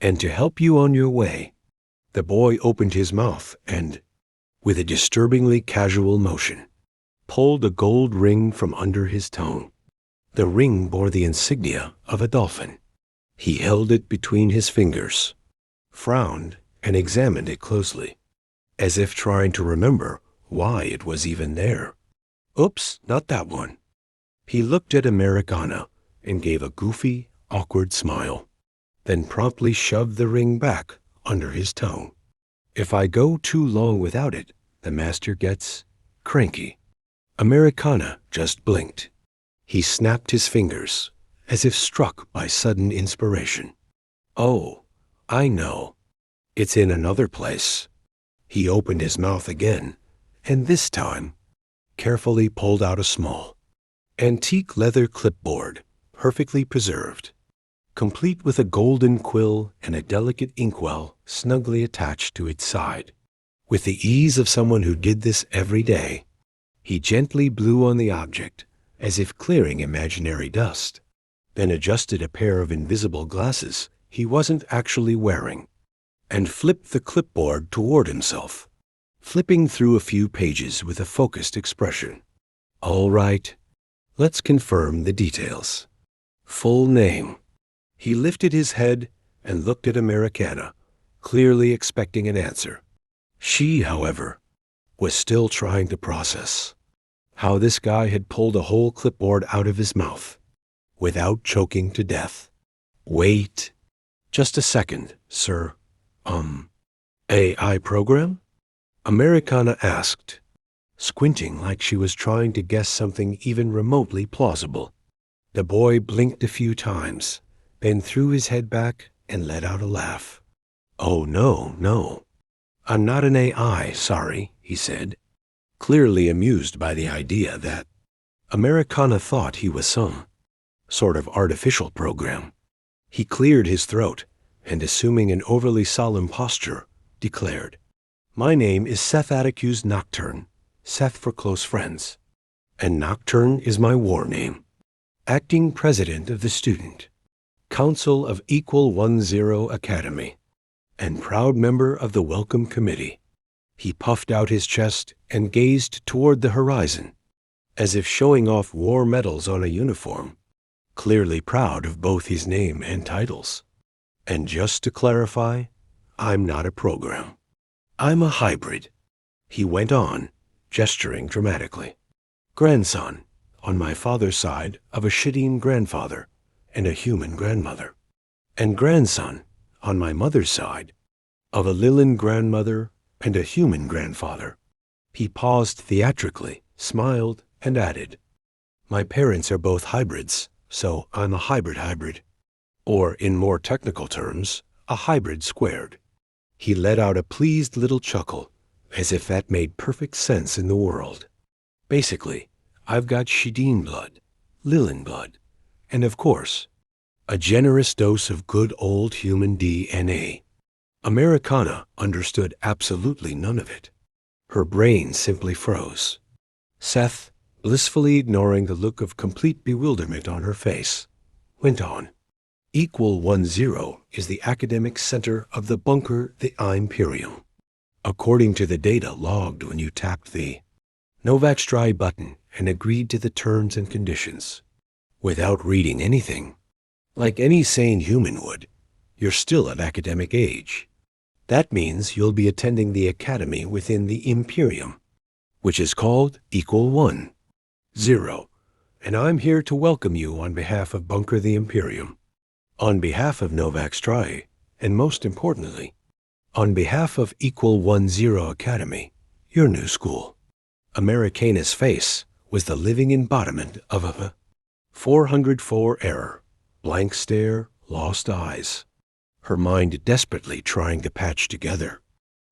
And to help you on your way," the boy opened his mouth and, with a disturbingly casual motion, pulled a gold ring from under his tongue. The ring bore the insignia of a dolphin. He held it between his fingers, frowned, and examined it closely, as if trying to remember why it was even there. "Oops, not that one." He looked at Americana and gave a goofy, awkward smile, then promptly shoved the ring back under his tongue. "If I go too long without it, the master gets cranky." Americana just blinked. He snapped his fingers, as if struck by sudden inspiration. "Oh, I know. It's in another place." He opened his mouth again, and this time carefully pulled out a small, antique leather clipboard, perfectly preserved, complete with a golden quill and a delicate inkwell snugly attached to its side. With the ease of someone who did this every day, he gently blew on the object, as if clearing imaginary dust, then adjusted a pair of invisible glasses he wasn't actually wearing, and flipped the clipboard toward himself, flipping through a few pages with a focused expression. "All right, let's confirm the details. Full name." He lifted his head and looked at Americana, clearly expecting an answer. She, however, was still trying to process how this guy had pulled a whole clipboard out of his mouth without choking to death. "Wait just a second, sir. AI program?" Americana asked, squinting like she was trying to guess something even remotely plausible. The boy blinked a few times, then threw his head back and let out a laugh. "Oh, no. I'm not an AI, sorry," he said, clearly amused by the idea that Americana thought he was some sort of artificial program. He cleared his throat and, assuming an overly solemn posture, declared, "My name is Seth Atticus Nocturne, Seth for close friends, and Nocturne is my war name. Acting President of the Student Council of Equal 10 Academy, and proud member of the Welcome Committee." He puffed out his chest and gazed toward the horizon, as if showing off war medals on a uniform, clearly proud of both his name and titles. "And just to clarify, I'm not a program. I'm a hybrid," he went on, gesturing dramatically. "Grandson, on my father's side, of a Shittim grandfather and a human grandmother. and grandson, on my mother's side, of a Lilin grandmother and a human grandfather. He paused theatrically, smiled, and added, "My parents are both hybrids, so I'm a hybrid. Or, in more technical terms, a hybrid squared." He let out a pleased little chuckle, as if that made perfect sense in the world. Basically, I've got Shideen blood, Lilin blood, and of course, a generous dose of good old human DNA. Americana understood absolutely none of it. Her brain simply froze. Seth, blissfully ignoring the look of complete bewilderment on her face, went on. Equal 10 is the academic center of the bunker, THE-IMPERIUM. According to the data logged when you tapped the Novak button and agreed to the terms and conditions, without reading anything, like any sane human would, you're still of academic age. That means you'll be attending the academy within the Imperium, which is called Equal 10. And I'm here to welcome you on behalf of Bunker the Imperium, on behalf of Novak, and most importantly, on behalf of Equal 10 Academy, your new school. Americana's face was the living embodiment of a 404 error, blank stare, lost eyes. Her mind desperately trying to patch together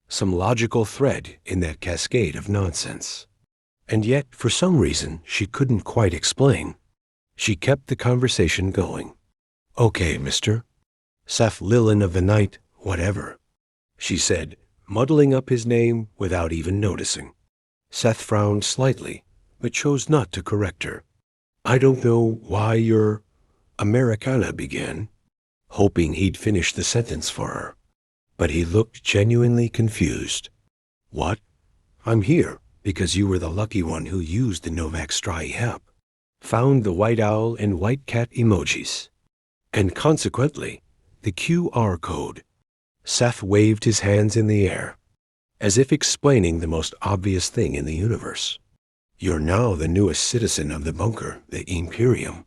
some logical thread in that cascade of nonsense. And yet, for some reason, she couldn't quite explain. She kept the conversation going. "Okay, mister. Seth Lilin of the night, whatever," she said, muddling up his name without even noticing. Seth frowned slightly, but chose not to correct her. "I don't know why you're—" Americana began, hoping he'd finish the sentence for her. But he looked genuinely confused. "What? I'm here because you were the lucky one who used the Novak app, found the white owl and white cat emojis, and consequently, the QR code." Seth waved his hands in the air, as if explaining the most obvious thing in the universe. "You're now the newest citizen of the bunker, the Imperium,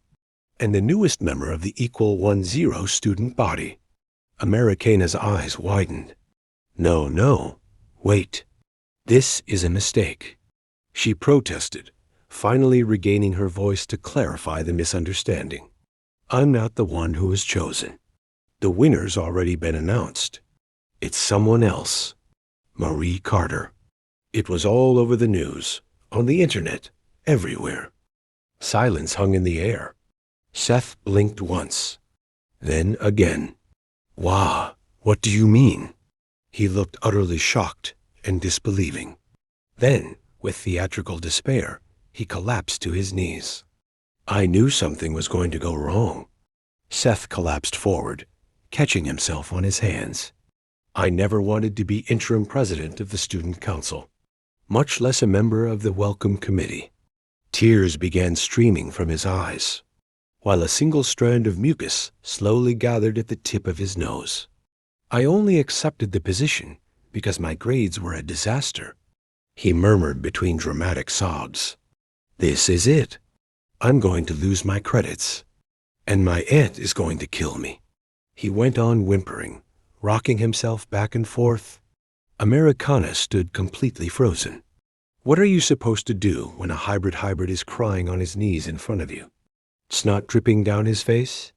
and the newest member of the Equal 10 student body." Americana's eyes widened. No, wait. This is a mistake," she protested, finally regaining her voice to clarify the misunderstanding. "I'm not the one who was chosen. The winner's already been announced. It's someone else. Marie Carter." It was all over the news, on the internet, everywhere. Silence hung in the air. Seth blinked once, then again. "Wah, what do you mean?" He looked utterly shocked and disbelieving. Then, with theatrical despair, he collapsed to his knees. "I knew something was going to go wrong." Seth collapsed forward, catching himself on his hands. "I never wanted to be interim president of the student council, much less a member of the welcome committee." Tears began streaming from his eyes, while a single strand of mucus slowly gathered at the tip of his nose. "I only accepted the position because my grades were a disaster," he murmured between dramatic sobs. "This is it. I'm going to lose my credits, and my aunt is going to kill me." He went on whimpering, rocking himself back and forth. Americana stood completely frozen. What are you supposed to do when a hybrid is crying on his knees in front of you? Snot dripping down his face?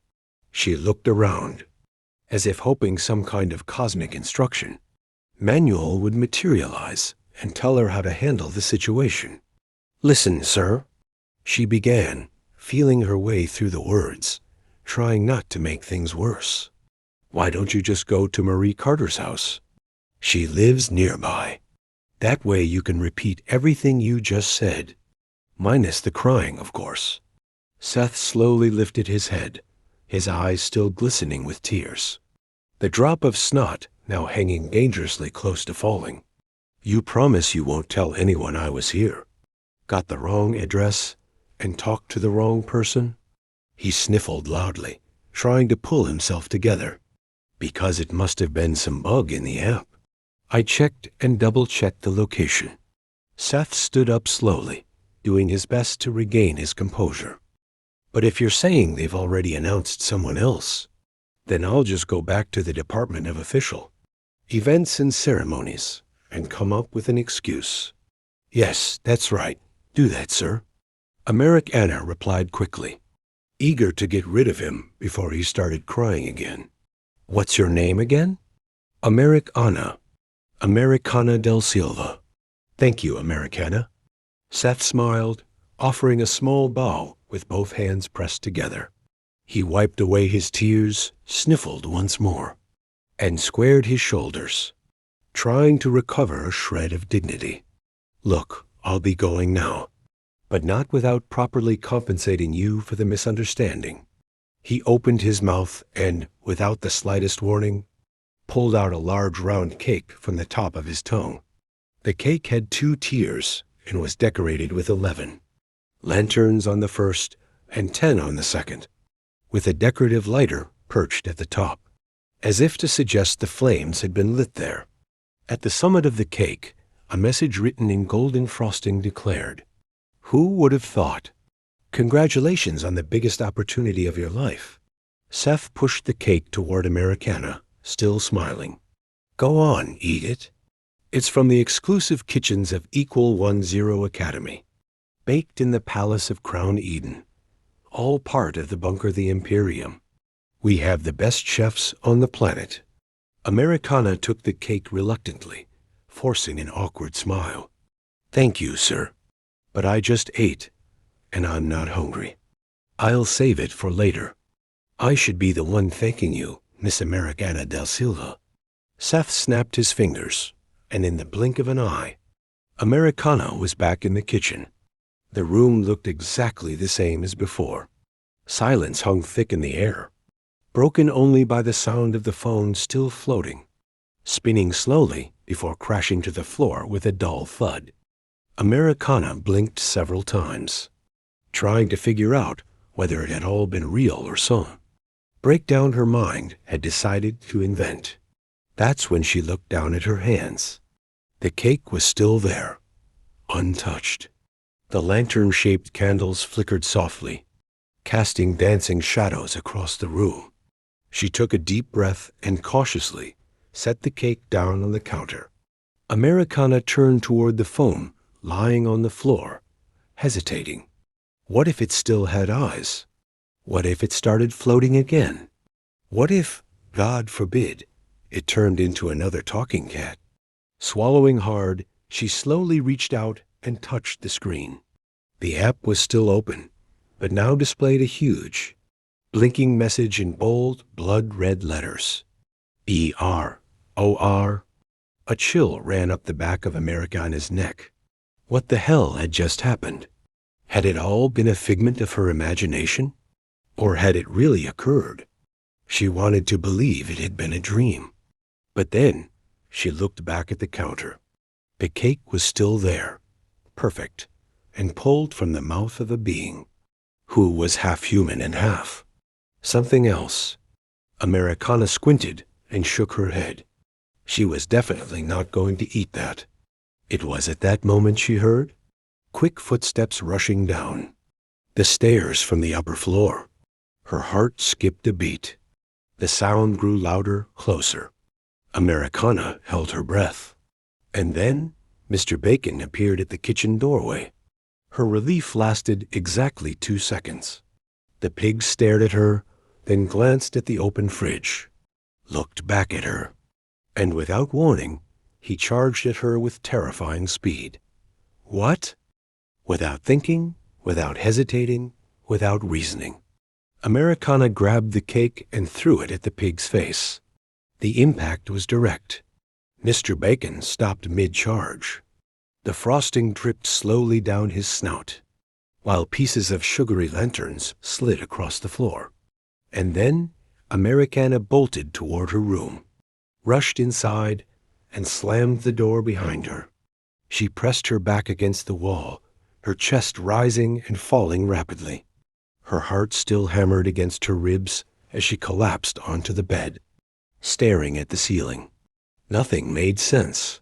She looked around, as if hoping some kind of cosmic instruction manual would materialize and tell her how to handle the situation. "Listen, sir," she began, feeling her way through the words, trying not to make things worse. "Why don't you just go to Marie Carter's house? She lives nearby. That way you can repeat everything you just said, minus the crying, of course." Seth slowly lifted his head, his eyes still glistening with tears, the drop of snot now hanging dangerously close to falling. "You promise you won't tell anyone I was here? Got the wrong address and talked to the wrong person?" He sniffled loudly, trying to pull himself together. "Because it must have been some bug in the app. I checked and double-checked the location." Seth stood up slowly, doing his best to regain his composure. "But if you're saying they've already announced someone else, Then I'll just go back to the Department of Official Events and Ceremonies and come up with an excuse. Yes, that's right. Do that, sir. Americana replied quickly, eager to get rid of him before he started crying again. What's your name again? Americana. Americana del Silva. Thank you, Americana. Seth smiled, offering a small bow with both hands pressed together. He wiped away his tears, sniffled once more, and squared his shoulders, trying to recover a shred of dignity. Look, I'll be going now, but not without properly compensating you for the misunderstanding. He opened his mouth and, without the slightest warning, pulled out a large round cake from the top of his tongue. The cake had 2 tiers and was decorated with 11 lanterns on the first and 10 on the second, with a decorative lighter perched at the top, as if to suggest the flames had been lit there. At the summit of the cake, a message written in golden frosting declared, "Who would have thought? Congratulations on the biggest opportunity of your life." Seth pushed the cake toward Americana, still smiling. Go on, eat it. It's from the exclusive kitchens of Equal 10 Academy, baked in the Palace of Crown Eden, all part of the bunker THE-IMPERIUM. We have the best chefs on the planet. Americana took the cake reluctantly, forcing an awkward smile. Thank you, sir, but I just ate, and I'm not hungry. I'll save it for later. I should be the one thanking you, Miss Americana del Silva. Seth snapped his fingers, and in the blink of an eye, Americana was back in the kitchen. The room looked exactly the same as before. Silence hung thick in the air, broken only by the sound of the phone still floating, spinning slowly before crashing to the floor with a dull thud. Americana blinked several times, trying to figure out whether it had all been real or so. Breakdown her mind had decided to invent. That's when she looked down at her hands. The cake was still there, untouched. The lantern-shaped candles flickered softly, casting dancing shadows across the room. She took a deep breath and cautiously set the cake down on the counter. Americana turned toward the phone lying on the floor, hesitating. What if it still had eyes? What if it started floating again? What if, God forbid, it turned into another talking cat? Swallowing hard, she slowly reached out and touched the screen. The app was still open, but now displayed a huge, blinking message in bold, blood-red letters. EROR. A chill ran up the back of Americana's neck. What the hell had just happened? Had it all been a figment of her imagination? Or had it really occurred? She wanted to believe it had been a dream. But then she looked back at the counter. The cake was still there, perfect, and pulled from the mouth of a being who was half human and half something else. Americana squinted and shook her head. She was definitely not going to eat that. It was at that moment she heard quick footsteps rushing down the stairs from the upper floor. Her heart skipped a beat. The sound grew louder, closer. Americana held her breath. And then Mr. Bacon appeared at the kitchen doorway. Her relief lasted exactly 2 seconds. The pig stared at her, then glanced at the open fridge, looked back at her, and without warning, he charged at her with terrifying speed. What? Without thinking, without hesitating, without reasoning, Americana grabbed the cake and threw it at the pig's face. The impact was direct. Mr. Bacon stopped mid-charge. The frosting dripped slowly down his snout, while pieces of sugary lanterns slid across the floor. And then Americana bolted toward her room, rushed inside, and slammed the door behind her. She pressed her back against the wall, her chest rising and falling rapidly. Her heart still hammered against her ribs as she collapsed onto the bed, staring at the ceiling. Nothing made sense.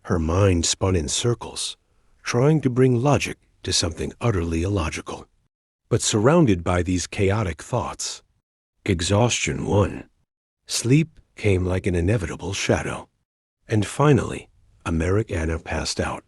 Her mind spun in circles, trying to bring logic to something utterly illogical. But surrounded by these chaotic thoughts, exhaustion won. Sleep came like an inevitable shadow. And finally, Americana passed out.